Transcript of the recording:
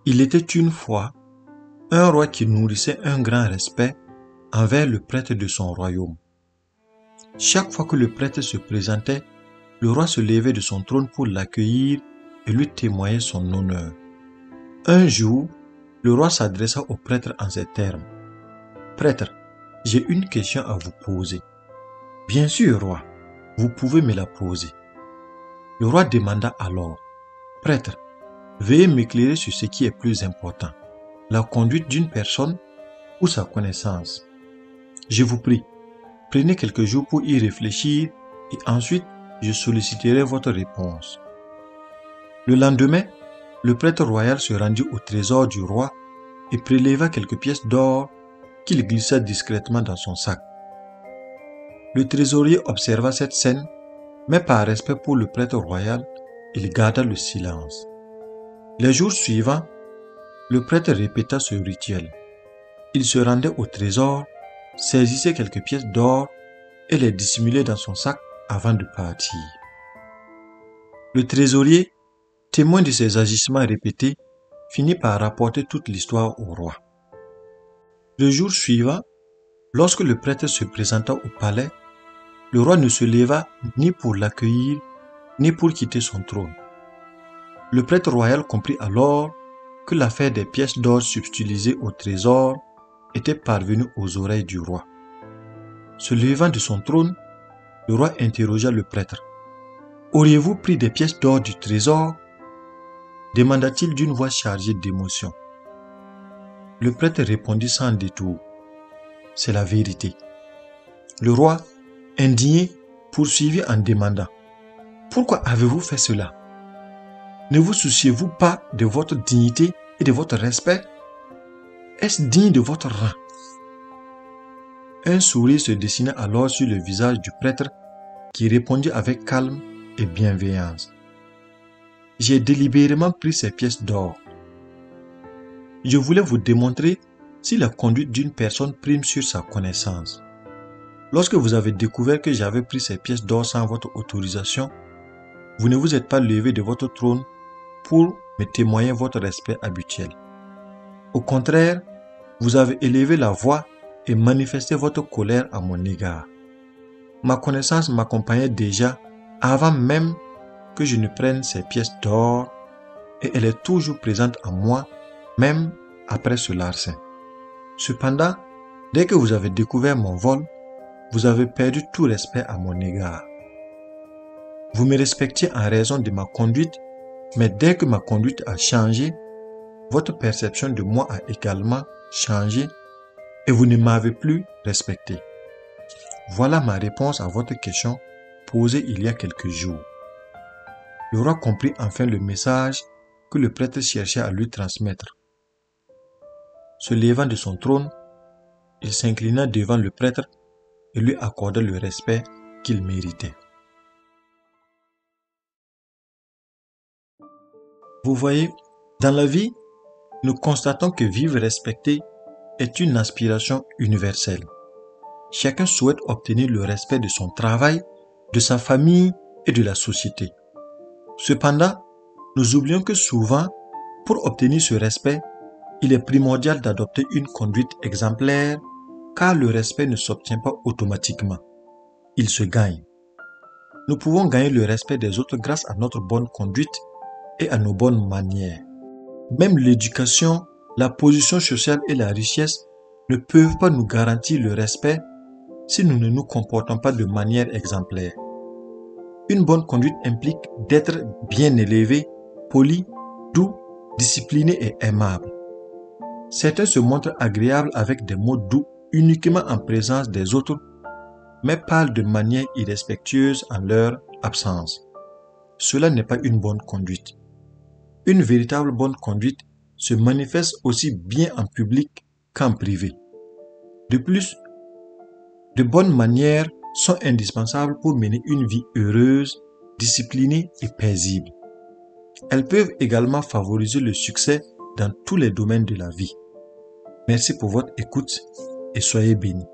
Il était une fois un roi qui nourrissait un grand respect envers le prêtre de son royaume. Chaque fois que le prêtre se présentait, le roi se levait de son trône pour l'accueillir et lui témoignait son honneur. Un jour, le roi s'adressa au prêtre en ces termes. « Prêtre, j'ai une question à vous poser. »« Bien sûr, roi, vous pouvez me la poser. » Le roi demanda alors. « Prêtre, veuillez m'éclairer sur ce qui est plus important, la conduite d'une personne ou sa connaissance. Je vous prie, prenez quelques jours pour y réfléchir et ensuite je solliciterai votre réponse. » Le lendemain, le prêtre royal se rendit au trésor du roi et préleva quelques pièces d'or qu'il glissa discrètement dans son sac. Le trésorier observa cette scène, mais par respect pour le prêtre royal, il garda le silence. Les jours suivants, le prêtre répéta ce rituel. Il se rendait au trésor, saisissait quelques pièces d'or et les dissimulait dans son sac avant de partir. Le trésorier, témoin de ces agissements répétés, finit par rapporter toute l'histoire au roi. Le jour suivant, lorsque le prêtre se présenta au palais, le roi ne se leva ni pour l'accueillir, ni pour quitter son trône. Le prêtre royal comprit alors que l'affaire des pièces d'or subtilisées au trésor était parvenue aux oreilles du roi. Se levant de son trône, le roi interrogea le prêtre. « Auriez-vous pris des pièces d'or du trésor ?» demanda-t-il d'une voix chargée d'émotion. Le prêtre répondit sans détour. « C'est la vérité. » Le roi, indigné, poursuivit en demandant. « Pourquoi avez-vous fait cela? Ne vous souciez-vous pas de votre dignité et de votre respect? Est-ce digne de votre rang? » Un sourire se dessina alors sur le visage du prêtre qui répondit avec calme et bienveillance. « J'ai délibérément pris ces pièces d'or. Je voulais vous démontrer si la conduite d'une personne prime sur sa connaissance. Lorsque vous avez découvert que j'avais pris ces pièces d'or sans votre autorisation, vous ne vous êtes pas levé de votre trône pour me témoigner votre respect habituel. Au contraire, vous avez élevé la voix et manifesté votre colère à mon égard. Ma connaissance m'accompagnait déjà avant même que je ne prenne ces pièces d'or et elle est toujours présente en moi, même après ce larcin. Cependant, dès que vous avez découvert mon vol, vous avez perdu tout respect à mon égard. Vous me respectiez en raison de ma conduite, mais dès que ma conduite a changé, votre perception de moi a également changé et vous ne m'avez plus respecté. Voilà ma réponse à votre question posée il y a quelques jours. » Le roi comprit enfin le message que le prêtre cherchait à lui transmettre. Se levant de son trône, il s'inclina devant le prêtre et lui accorda le respect qu'il méritait. Vous voyez, dans la vie, nous constatons que vivre respecté est une aspiration universelle. Chacun souhaite obtenir le respect de son travail, de sa famille et de la société. Cependant, nous oublions que souvent, pour obtenir ce respect, il est primordial d'adopter une conduite exemplaire car le respect ne s'obtient pas automatiquement. Il se gagne. Nous pouvons gagner le respect des autres grâce à notre bonne conduite et à nos bonnes manières. Même l'éducation, la position sociale et la richesse ne peuvent pas nous garantir le respect si nous ne nous comportons pas de manière exemplaire. Une bonne conduite implique d'être bien élevé, poli, doux, discipliné et aimable. Certains se montrent agréables avec des mots doux uniquement en présence des autres, mais parlent de manière irrespectueuse en leur absence. Cela n'est pas une bonne conduite. Une véritable bonne conduite se manifeste aussi bien en public qu'en privé. De plus, de bonnes manières sont indispensables pour mener une vie heureuse, disciplinée et paisible. Elles peuvent également favoriser le succès dans tous les domaines de la vie. Merci pour votre écoute et soyez bénis.